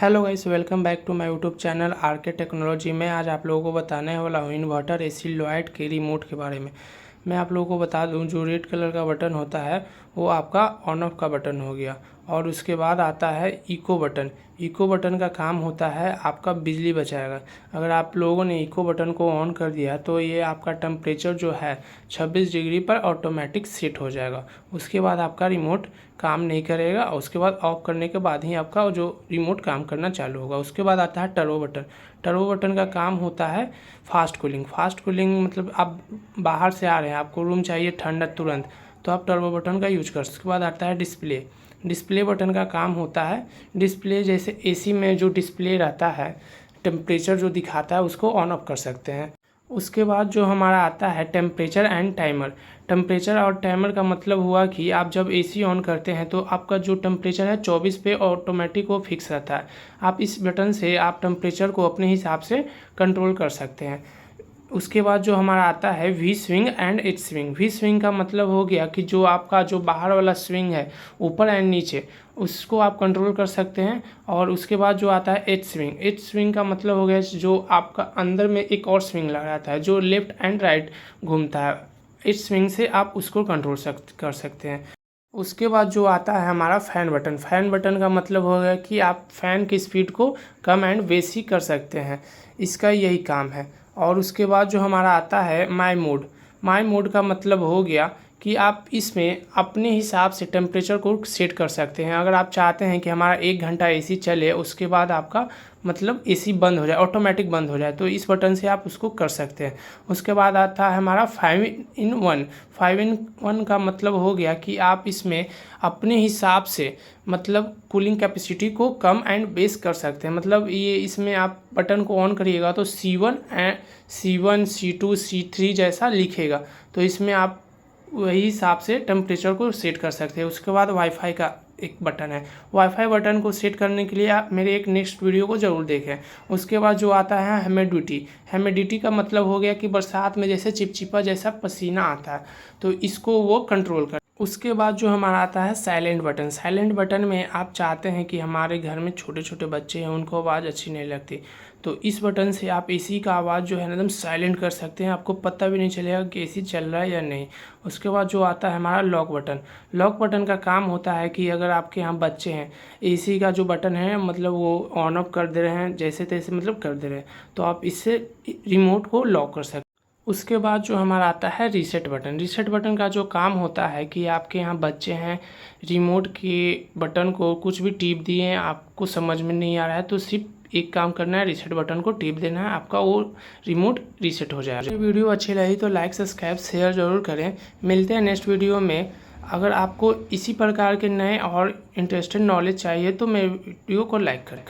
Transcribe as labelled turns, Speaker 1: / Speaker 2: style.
Speaker 1: Hello guys, welcome back to my YouTube channel RK technology में। आज आप लोगों को बताने वाला हूँ इन्वर्टर एसी लॉयड के रिमोट के बारे में। मैं आप लोगों को बता दूं, जो रेड कलर का बटन होता है वो आपका ऑन ऑफ का बटन हो गया, और उसके बाद आता है इको बटन। इको बटन का काम होता है आपका बिजली बचाएगा। अगर आप लोगों ने इको बटन को ऑन कर दिया तो ये आपका टेम्परेचर जो है 26 डिग्री पर ऑटोमेटिक सेट हो जाएगा। उसके बाद आपका रिमोट काम नहीं करेगा, और उसके बाद ऑफ करने के बाद ही आपका जो रिमोट काम करना चालू होगा। उसके बाद आता है टर्बो बटन। टर्बो बटन का काम होता है फास्ट कूलिंग। फास्ट कूलिंग मतलब आप बाहर से आ रहे हैं, आपको रूम चाहिए ठंडा तुरंत, तो आप टर्बो बटन का यूज कर। उसके बाद आता है डिस्प्ले। डिस्प्ले बटन का काम होता है डिस्प्ले, जैसे एसी में जो डिस्प्ले रहता है टेम्परेचर जो दिखाता है उसको ऑन ऑफ कर सकते हैं। उसके बाद जो हमारा आता है टेम्परेचर एंड टाइमर। टेम्परेचर और टाइमर का मतलब हुआ कि आप जब एसी ऑन करते हैं तो आपका जो टेम्परेचर है 24 पे ऑटोमेटिक वो फिक्स रहता है। आप इस बटन से आप टेम्परेचर को अपने हिसाब से कंट्रोल कर सकते हैं। उसके बाद जो हमारा आता है V swing and H swing. V swing का मतलब हो गया कि जो आपका जो बाहर वाला स्विंग है ऊपर एंड नीचे, उसको आप कंट्रोल कर सकते हैं। और उसके बाद जो आता है एच स्विंग। एच स्विंग का मतलब हो गया जो आपका अंदर में एक और स्विंग लगाता है जो लेफ्ट एंड राइट घूमता है। एच स्विंग से आप उसको कंट्रोल कर सकते हैं। उसके बाद जो आता है हमारा फ़ैन बटन। फ़ैन बटन का मतलब हो गया कि आप फ़ैन की स्पीड को कम एंड बेसी कर सकते हैं, इसका यही काम है। और उसके बाद जो हमारा आता है माई मोड। माई मोड का मतलब हो गया कि आप इसमें अपने हिसाब से टेम्परेचर को सेट कर सकते हैं। अगर आप चाहते हैं कि हमारा 1 घंटा एसी चले, उसके बाद आपका मतलब एसी बंद हो जाए, ऑटोमेटिक बंद हो जाए, तो इस बटन से आप उसको कर सकते हैं। उसके बाद आता है हमारा 5-in-1। 5-in-1 का मतलब हो गया कि आप इसमें अपने हिसाब से मतलब कूलिंग कैपेसिटी को कम एंड बेस कर सकते हैं। मतलब ये इसमें आप बटन को ऑन करिएगा तो C1 C2 C3 जैसा लिखेगा, तो इसमें आप वही हिसाब से टेम्परेचर को सेट कर सकते हैं। उसके बाद वाईफाई का एक बटन है। वाईफाई बटन को सेट करने के लिए आप मेरे एक नेक्स्ट वीडियो को ज़रूर देखें। उसके बाद जो आता है ह्यूमिडिटी। ह्यूमिडिटी का मतलब हो गया कि बरसात में जैसे चिपचिपा जैसा पसीना आता है, तो इसको वो कंट्रोल कर। उसके बाद जो हमारा आता है साइलेंट बटन। साइलेंट बटन में आप चाहते हैं कि हमारे घर में छोटे छोटे बच्चे हैं, उनको आवाज़ अच्छी नहीं लगती, तो इस बटन से आप एसी का आवाज़ जो है ना एकदम साइलेंट कर सकते हैं। आपको पता भी नहीं चलेगा कि एसी चल रहा है या नहीं। उसके बाद जो आता है हमारा लॉक बटन। लॉक बटन का काम होता है कि अगर आपके यहाँ बच्चे हैं, एसी का जो बटन है मतलब वो ऑन ऑफ कर दे रहे हैं, जैसे तैसे मतलब कर दे रहे हैं, तो आप इससे रिमोट को लॉक कर सकते हैं। उसके बाद जो हमारा आता है रीसेट बटन। रीसेट बटन का जो काम होता है कि आपके यहाँ बच्चे हैं, रिमोट के बटन को कुछ भी टिप दिए हैं, आपको समझ में नहीं आ रहा है, तो सिर्फ एक काम करना है, रीसेट बटन को टिप देना है, आपका वो रिमोट रीसेट हो जाएगा। वीडियो अच्छी लगी तो लाइक सब्सक्राइब शेयर ज़रूर करें। मिलते हैं नेक्स्ट वीडियो में। अगर आपको इसी प्रकार के नए और इंटरेस्टेड नॉलेज चाहिए तो मेरे वीडियो को लाइक करें।